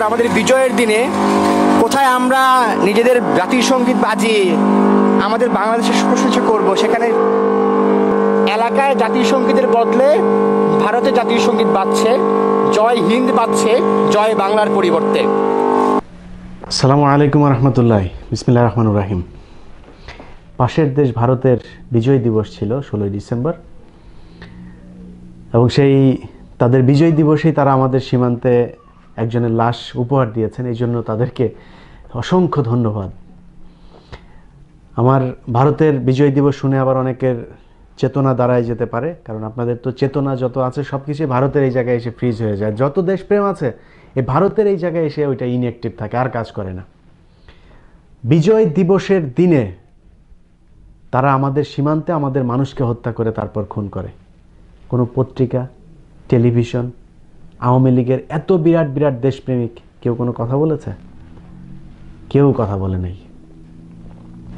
আমাদের বিজয়ের দিনে কোথায় আমরা নিজেদের জাতীয় সঙ্গীত বাজিয়ে আমাদের বাংলাদেশের প্রশংসা করব, সেখানে এলাকায় জাতীয় সঙ্গীতের বদলে ভারতের জাতীয় সঙ্গীত বাজছে, জয় হিন্দ বাজছে জয় বাংলার পরিবর্তে। আসসালামু আলাইকুম রহমতুল্লাহ, বিসমিল্লাহির রহমানির রহিম। পাশের দেশ ভারতের বিজয় দিবস ছিল 16ই ডিসেম্বর, এবং সেই তাদের বিজয় দিবসেই তারা আমাদের সীমান্তে একজনের লাশ উপহার দিয়েছেন। এই জন্য তাদেরকে অসংখ্য ধন্যবাদ। আমার ভারতের বিজয় দিবস শুনে আবার অনেকের চেতনা দাঁড়ায় যেতে পারে, কারণ আপনাদের তো চেতনা যত আছে সব কিছুই ভারতের এই জায়গায় এসে ফ্রিজ হয়ে যায়। যত দেশপ্রেম আছে এই ভারতের এই জায়গায় এসে ওইটা ইনঅ্যাক্টিভ থাকে, আর কাজ করে না। বিজয় দিবসের দিনে তারা আমাদের সীমান্তে আমাদের মানুষকে হত্যা করে তারপর খুন করে। কোনো পত্রিকা, টেলিভিশন, আওয়ামী লীগের এত বিরাট বিরাট দেশপ্রেমিক কেউ কোনো কথা বলেছে? কেউ কথা বলে নাই।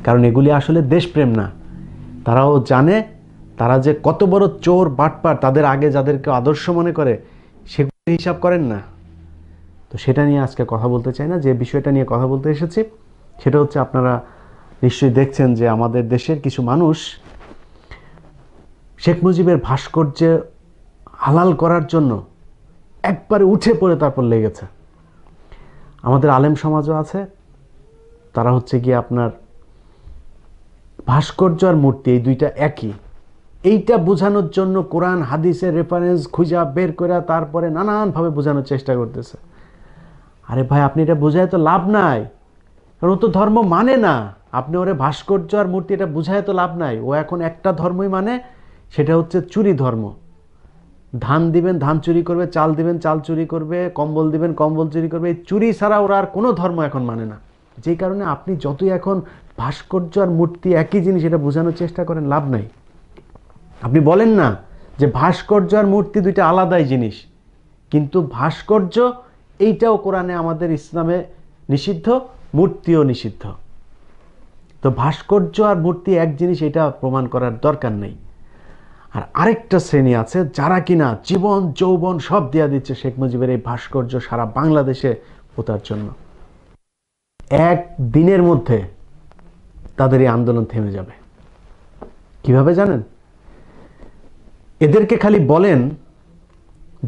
কারণ এগুলি আসলে দেশপ্রেম না। তারাও জানে তারা যে কত বড় চোর বাটপার, তাদের আগে যাদেরকে আদর্শ মনে করে সেগুলি হিসাব করেন না। তো সেটা নিয়ে আজকে কথা বলতে চাই না। যে বিষয়টা নিয়ে কথা বলতে এসেছি সেটা হচ্ছে, আপনারা নিশ্চয়ই দেখছেন যে আমাদের দেশের কিছু মানুষ শেখ মুজিবের ভাস্কর্যে হালাল করার জন্য একবারে উঠে পড়ে তারপর লেগেছে। আমাদের আলেম সমাজও আছে, তারা হচ্ছে গিয়ে আপনার ভাস্কর্য আর মূর্তি এই দুইটা একই, এইটা বোঝানোর জন্য কোরআন হাদিসের রেফারেন্স খুঁজা বের করে তারপরে নানানভাবে বোঝানোর চেষ্টা করতেছে। আরে ভাই, আপনি এটা বোঝায় তো লাভ নাই, কারণ ও তো ধর্ম মানে না। আপনি ওরে ভাস্কর্য আর মূর্তি এটা বোঝায় তো লাভ নাই। ও এখন একটা ধর্মই মানে, সেটা হচ্ছে চুরি ধর্ম। ধান দিবেন ধান চুরি করবে, চাল দিবেন চাল চুরি করবে, কম্বল দিবেন কম্বল চুরি করবে। এই চুরি ছাড়া ওরা আর কোনো ধর্ম এখন মানে না। যেই কারণে আপনি যতই এখন ভাস্কর্য আর মূর্তি একই জিনিস এটা বোঝানোর চেষ্টা করেন, লাভ নাই। আপনি বলেন না যে ভাস্কর্য আর মূর্তি দুইটা আলাদাই জিনিস, কিন্তু ভাস্কর্য এইটাও কোরআনে আমাদের ইসলামে নিষিদ্ধ, মূর্তিও নিষিদ্ধ। তো ভাস্কর্য আর মূর্তি এক জিনিস, এটা প্রমাণ করার দরকার নেই। আর আরেকটা শ্রেণী আছে যারা কিনা জীবন যৌবন সব দেয়া দিচ্ছে শেখ মুজিবের এই ভাস্কর্য সারা বাংলাদেশে পোতার জন্য। এক দিনের মধ্যে তাদের এই আন্দোলন থেমে যাবে। কিভাবে জানেন? এদেরকে খালি বলেন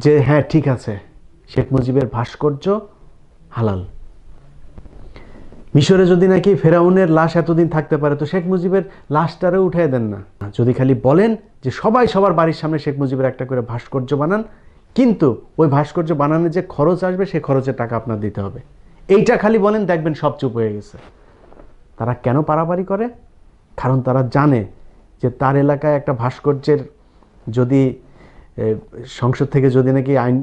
যে হ্যাঁ ঠিক আছে, শেখ মুজিবের ভাস্কর্য হালাল। মিশরে যদি নাকি ফেরাউনের লাশ এতদিন থাকতে পারে, তো শেখ মুজিবের লাশটারে উঠাই দেন না। যদি খালি বলেন যে সবাই সবার বাড়ির সামনে শেখ মুজিবের একটা করে ভাস্কর্য বানান, কিন্তু ওই ভাস্কর্য বানানোর যে খরচ আসবে সেই খরচের টাকা আপনার দিতে হবে, এইটা খালি বলেন, দেখবেন সব চুপ হয়ে গেছে। তারা কেন পারাপারি করে? কারণ তারা জানে যে তার এলাকায় একটা ভাস্কর্যের যদি সংসদ থেকে যদি নাকি আইন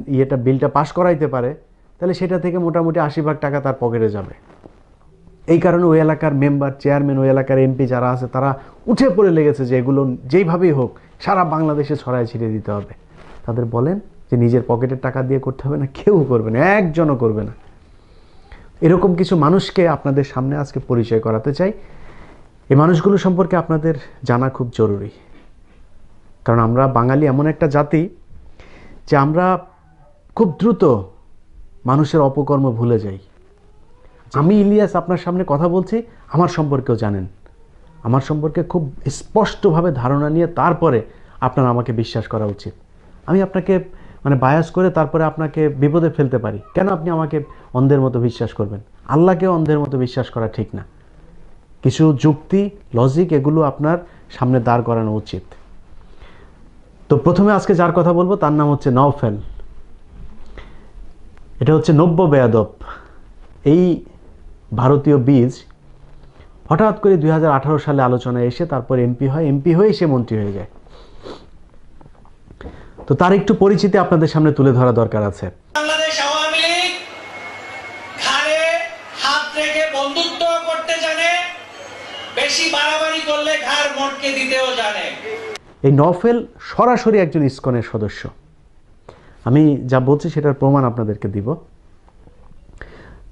বিলটা পাশ করাইতে পারে, তাহলে সেটা থেকে মোটামুটি 80 ভাগ টাকা তার পকেটে যাবে। এই কারণে ওই এলাকার মেম্বার, চেয়ারম্যান, ওই এলাকার এমপি যারা আছে তারা উঠে পড়ে লেগেছে যে এগুলো যেইভাবেই হোক সারা বাংলাদেশে ছড়ায় ছিটিয়ে দিতে হবে। তাদের বলেন যে নিজের পকেটের টাকা দিয়ে করতে হবে না, কেউ করবে না, একজনও করবে না। এরকম কিছু মানুষকে আপনাদের সামনে আজকে পরিচয় করাতে চাই। এই মানুষগুলো সম্পর্কে আপনাদের জানা খুব জরুরি, কারণ আমরা বাঙালি এমন একটা জাতি যে আমরা খুব দ্রুত মানুষের অপকর্ম ভুলে যাই। আমি ইলিয়াস আপনার সামনে কথা বলছি, আমার সম্পর্কেও জানেন, আমার সম্পর্কে খুব স্পষ্টভাবে ধারণা নিয়ে তারপরে আপনার আমাকে বিশ্বাস করা উচিত। আমি আপনাকে বায়াস করে তারপরে আপনাকে বিপদে ফেলতে পারি। কেন আপনি আমাকে অন্ধের মতো বিশ্বাস করবেন? আল্লাহকেও অন্ধের মতো বিশ্বাস করা ঠিক না। কিছু যুক্তি, লজিক এগুলো আপনার সামনে দাঁড় করানো উচিত। তো প্রথমে আজকে যার কথা বলবো তার নাম হচ্ছে নওফেল। এটা হচ্ছে নব্য বেয়াদব। এই ভারতীয় বীজ হঠাৎ করে 2018 সালে আলোচনায় এসে তারপর এমপি হয়, এমপি হয়ে সে মন্ত্রী হয়ে যায়। তো তার একটু পরিচিতি আপনাদের সামনে তুলে ধরা দরকার আছে। বাংলাদেশ আওয়ামী লীগ ঘাড়ে হাত রেখে বন্ধুত্ব করতে জানে, বেশি বাড়াবাড়ি করলে ঘাড় মটকে দিতেও জানে। এই নওফেল সরাসরি একজন ইসকনের সদস্য। আমি যা বলছি সেটার প্রমাণ আপনাদেরকে দিব।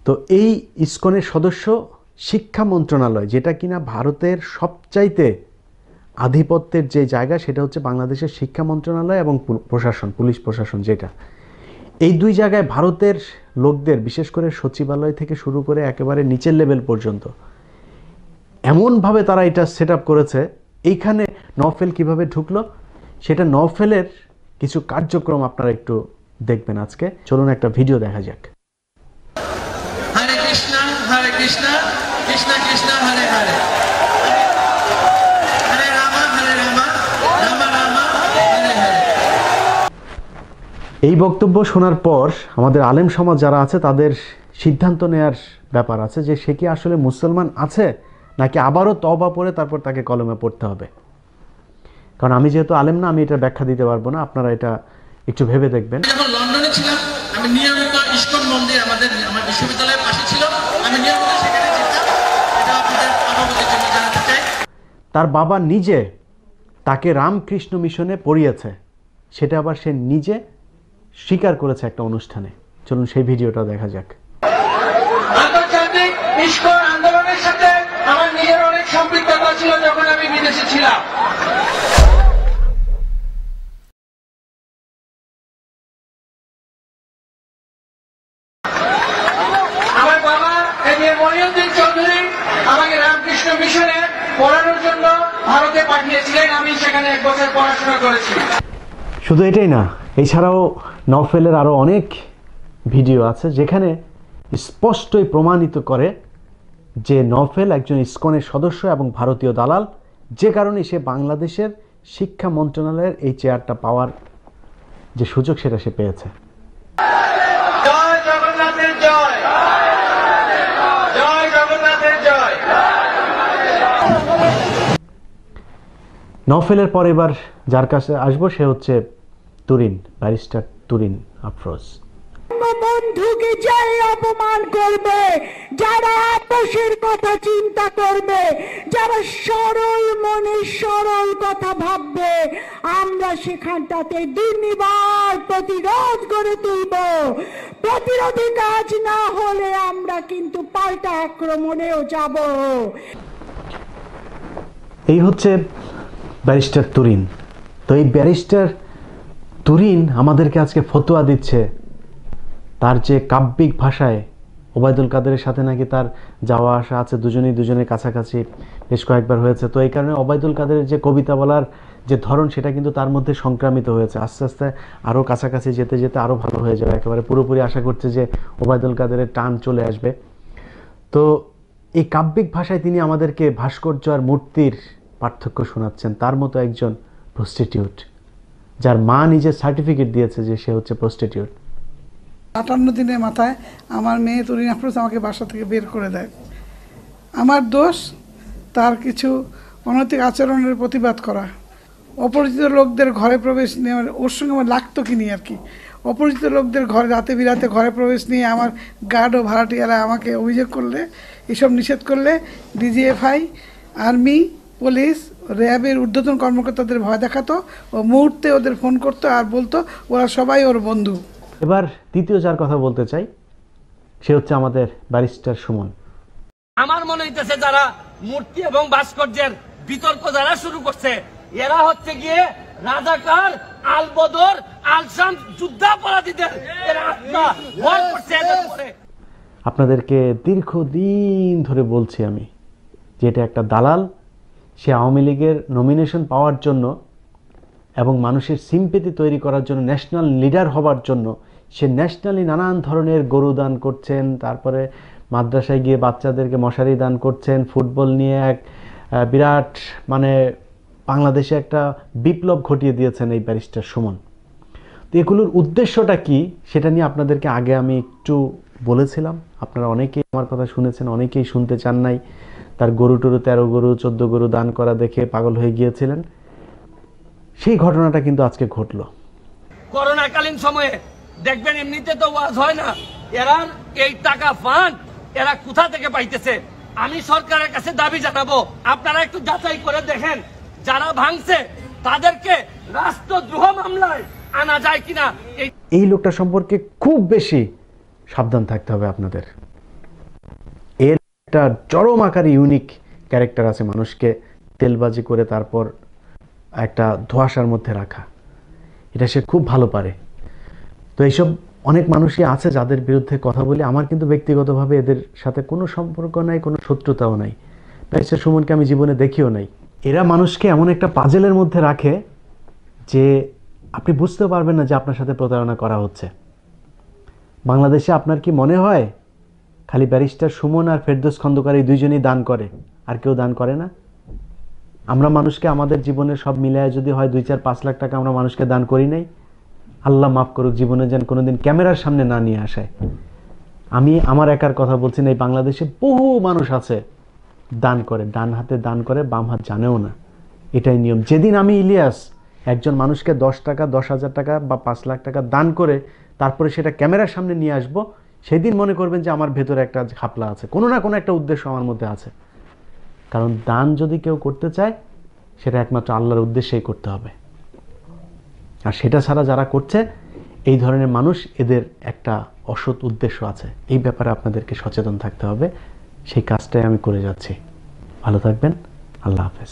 তো এই ইসকনের সদস্য শিক্ষা মন্ত্রণালয়, যেটা কিনা ভারতের সবচাইতে আধিপত্যের যে জায়গা, সেটা হচ্ছে বাংলাদেশের শিক্ষা মন্ত্রণালয় এবং প্রশাসন, পুলিশ প্রশাসন, যেটা এই দুই জায়গায় ভারতের লোকদের, বিশেষ করে সচিবালয় থেকে শুরু করে একেবারে নিচের লেভেল পর্যন্ত এমনভাবে তারা এটা সেট আপ করেছে। এইখানে নওফেল কিভাবে ঢুকলো সেটা নওফেলের কিছু কার্যক্রম আপনারা একটু দেখবেন আজকে। চলুন একটা ভিডিও দেখা যাক। হরে কৃষ্ণ কৃষ্ণ কৃষ্ণ হরে হরে, হরে রাম রাম রাম হরে হরে। এই বক্তব্য শোনার পর আমাদের আলেম সমাজ যারা আছে তাদের সিদ্ধান্ত নেয়ার ব্যাপার আছে যে সে কি আসলে মুসলমান আছে নাকি আবারও তওবা পড়ে তারপর তাকে কলমে পড়তে হবে। কারণ আমি যেহেতু আলেম না, আমি এটা ব্যাখ্যা দিতে পারবো না, আপনারা এটা একটু ভেবে দেখবেন। যখন লন্ডনে ছিলাম আমি নিয়মিত ইস্কন মন্দির আমার বিশ্ববিদ্যালয়ের পাশে ছিল, আমি নিয়মিত সেখানে যেতাম। এটা আপনাদের অবগতির জন্য জানাতে চাই। তার বাবা নিজে তাকে রামকৃষ্ণ মিশনে পড়িয়েছে, সেটা আবার সে নিজে স্বীকার করেছে একটা অনুষ্ঠানে। চলুন সেই ভিডিওটা দেখা যাক। আন্তর্জাতিক ইস্কন আন্দোলনের সাথে আমার নিজের অনেক সম্পৃক্ততা ছিল যখন আমি বিদেশে ছিলাম। আমার বাবা এমএ মহিউদ্দিন চৌধুরী আমাকে রামকৃষ্ণ মিশনে পড়ানোর জন্য ভারতে পাঠিয়েছিলেন। আমি সেখানে 1 বছর পড়াশোনা করেছি। শুধু এটাই না, এছাড়াও নওফেলের আরও অনেক ভিডিও আছে যেখানে স্পষ্টই প্রমাণিত করে যে নওফেল একজন ইসকনের সদস্য এবং ভারতীয় দালাল, যে কারণে সে বাংলাদেশের শিক্ষা মন্ত্রণালয়ের এই চেয়ারটা পাওয়ার যে সুযোগ সেটা সে পেয়েছে। জয় জগন্নাথের জয়, জয় জগন্নাথের জয়। নওফেলের পর এবার যার কাছে আসবো সে হচ্ছে তুরিন, ব্যারিস্টার তুরিন আফরোজ। বন্ধুকে যাই অপমান করবে, যারা আপোষের কথা চিন্তা করবে, যারা সরল মনে সরল কথা ভাববে, আমরা সেখানটাতে দুর্নিবার প্রতিরোধ করে তুলব। প্রতিরোধী কাজ না হলে আমরা কিন্তু পাল্টা আক্রমণেও যাব। এই হচ্ছে ব্যারিস্টার তুরিন। তো এই ব্যারিস্টার তুরিন আমাদেরকে আজকে ফতোয়া দিচ্ছে তার যে কাব্যিক ভাষায় ওবায়দুল কাদেরের সাথে নাকি তার যাওয়া আসা আছে, দুজনের কাছাকাছি বেশ কয়েকবার হয়েছে। তো এই কারণে ওবায়দুল কাদেরের যে কবিতা বলার যে ধরন সেটা কিন্তু তার মধ্যে সংক্রামিত হয়েছে। আস্তে আস্তে আরও কাছাকাছি যেতে যেতে আরও ভালো হয়ে যাবে। একেবারে পুরোপুরি আশা করছে যে ওবায়দুল কাদেরের টান চলে আসবে। তো এই কাব্যিক ভাষায় তিনি আমাদেরকে ভাস্কর্য আর মূর্তির পার্থক্য শোনাচ্ছেন। তার মতো একজন প্রস্টিটিউট, যার মা নিজে সার্টিফিকেট দিয়েছে যে সে হচ্ছে প্রস্টিটিউট। 58 দিনের মাথায় আমার মেয়ে তুরিন আফরোজ আমাকে বাসা থেকে বের করে দেয়। আমার দোষ তার কিছু অনৈতিক আচরণের প্রতিবাদ করা। অপরিচিত লোকদের ঘরে প্রবেশ নিয়ে ওর সঙ্গে আমার লাগতো কি নিয়ে আর কি। অপরিচিত লোকদের ঘরে রাতে বিরাতে ঘরে প্রবেশ নিয়ে আমার গার্ড ও ভাড়াটিয়ারা আমাকে অভিযোগ করলে, এসব নিষেধ করলে ডিজিএফআই, আর্মি, পুলিশ, র্যাবের ঊর্ধ্বতন কর্মকর্তাদের ভয় দেখাতো ও মুহূর্তে ওদের ফোন করতো আর বলতো ওরা সবাই ওর বন্ধু। এবার দ্বিতীয় যার কথা বলতে চাই সে হচ্ছে আমাদের ব্যারিস্টার সুমন। আমার মনে হইতেছে যারা মূর্তি এবং ভাস্কর্যের বিতর্ক যারা শুরু করছে এরা হচ্ছে গিয়ে রাজাকার, আলবদর, আলসাম যুদ্ধাপরাধীদের এরা আত্মা ভর করছে এদের উপরে। আপনাদেরকে দীর্ঘদিন ধরে বলছি আমি যে এটা একটা দালাল। সে আওয়ামী লীগের নমিনেশন পাওয়ার জন্য এবং মানুষের সিম্পেথি তৈরি করার জন্য, ন্যাশনাল লিডার হবার জন্য সে ন্যাশনালি নানান ধরনের গরু দান করছেন, তারপরে মাদ্রাসায় গিয়ে বাচ্চাদেরকে মশারি দান করছেন, ফুটবল নিয়ে এক বিরাট মানে বাংলাদেশে একটা বিপ্লব ঘটিয়ে দিয়েছেন এই ব্যারিস্টার সুমন। তো এগুলোর উদ্দেশ্যটা কি সেটা নিয়ে আপনাদেরকে আগে আমি একটু বলেছিলাম। আপনারা অনেকেই আমার কথা শুনেছেন, অনেকেই শুনতে চান নাই। তার গরু টরু 13 গরু 14 গরু দান করা দেখে পাগল হয়ে গিয়েছিলেন। সেই ঘটনাটা কিন্তু আজকে ঘটলো। করোনাকালীন সময়ে দেখবেন এমনিতে তো ওয়াজ হয় না, এরা এই টাকা ফান্ড এরা কোথা থেকে পাইতেছে। আমি সরকারের কাছে দাবি জানাবো, আপনারা একটু যাচাই করে দেখেন যারা ভাঙছে তাদেরকে রাষ্ট্রদ্রোহ মামলায় আনা যায় কিনা। এই লোকটা সম্পর্কে খুব বেশি সাবধান থাকতে হবে আপনাদের। এর একটা চরম আকারে ইউনিক ক্যারেক্টার আছে, মানুষকে তেলবাজি করে তারপর একটা ধোঁয়াশার মধ্যে রাখা, এটা সে খুব ভালো পারে। তো এইসব অনেক মানুষই আছে যাদের বিরুদ্ধে কথা বলি, আমার কিন্তু ব্যক্তিগতভাবে এদের সাথে কোনো সম্পর্ক নাই, কোনো শত্রুতাও নাই, ব্যারিস্টার সুমনকে আমি জীবনে দেখিও নাই। এরা মানুষকে এমন একটা পাজেলের মধ্যে রাখে যে আপনি বুঝতে পারবেন না যে আপনার সাথে প্রতারণা করা হচ্ছে। বাংলাদেশে আপনার কি মনে হয় খালি ব্যারিস্টার সুমন আর ফেরদৌস খন্দকার এই দুইজনই দান করে, আর কেউ দান করে না? আমরা মানুষকে আমাদের জীবনের সব মিলায় যদি হয় 2-4-5 লাখ টাকা আমরা মানুষকে দান করি নাই? আল্লাহ মাফ করুক, জীবনে যেন কোনোদিন ক্যামেরার সামনে না নিয়ে আসায়। আমি আমার একার কথা বলছি না, এই বাংলাদেশে বহু মানুষ আছে দান করে, ডান হাতে দান করে, বাম হাত জানেও না, এটাই নিয়ম। যেদিন আমি ইলিয়াস একজন মানুষকে 10 টাকা, 10,000 টাকা বা 5 লাখ টাকা দান করে তারপরে সেটা ক্যামেরার সামনে নিয়ে আসবো, সেদিন মনে করবেন যে আমার ভেতরে একটা খাপলা আছে, কোনো না কোনো একটা উদ্দেশ্য আমার মধ্যে আছে। কারণ দান যদি কেউ করতে চায় সেটা একমাত্র আল্লাহর উদ্দেশ্যেই করতে হবে, আর সেটা ছাড়া যারা করছে এই ধরনের মানুষ, এদের একটা অসৎ উদ্দেশ্য আছে। এই ব্যাপারে আপনাদেরকে সচেতন থাকতে হবে, সেই কাজটাই আমি করে যাচ্ছি। ভালো থাকবেন, আল্লাহ হাফেজ।